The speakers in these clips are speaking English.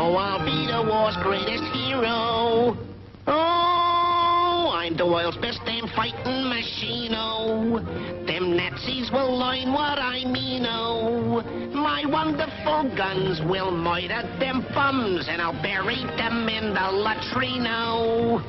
Oh, I'll be the war's greatest hero. Oh, I'm the world's best damn fighting machine. Oh, them Nazis will learn what I mean. Oh, my wonderful guns will murder them bums, and I'll bury them in the latrine. Oh,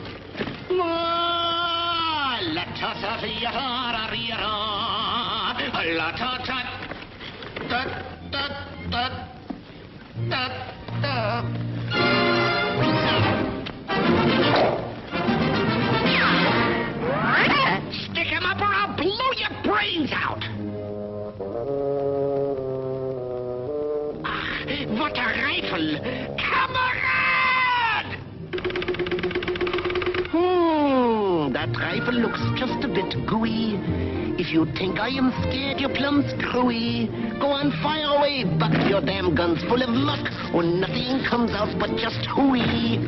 stick him up or I'll blow your brains out! What a rifle! Kamerad! That rifle looks just a bit gooey. If you think I am scared, you're plumb screwy. Go on, fire away, but your damn gun's full of muck, or nothing comes out but just hooey.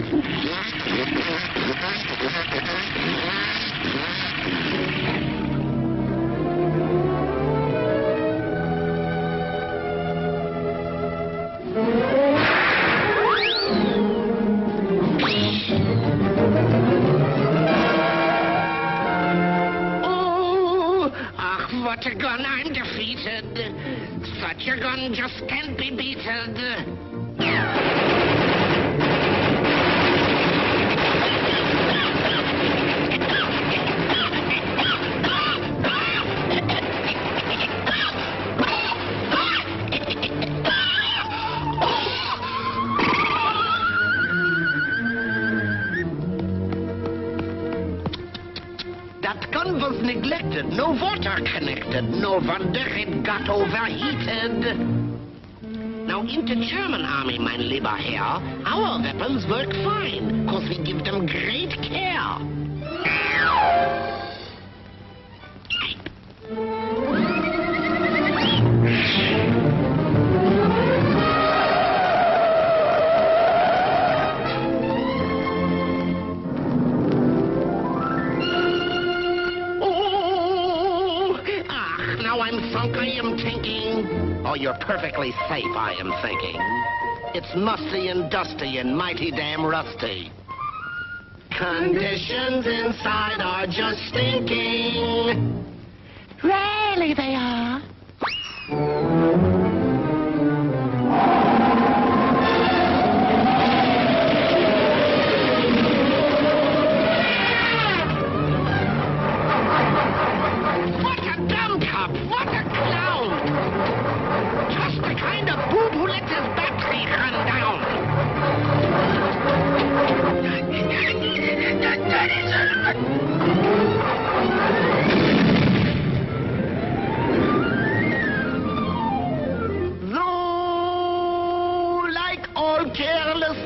What a gun, I'm defeated. Such a gun just can't be beaten. That gun was neglected, no water connected, no wonder it got overheated. Now into German army, mein lieber Herr, our weapons work fine, cause we give them great care. I am thinking. Oh, you're perfectly safe, I am thinking. It's musty and dusty and mighty damn rusty. Conditions inside are just stinking. Really, they are.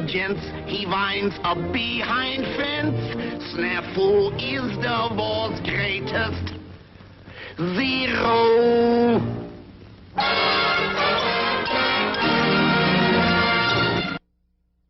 Gents, he winds a behind fence. Snafu is the world's greatest. Zero.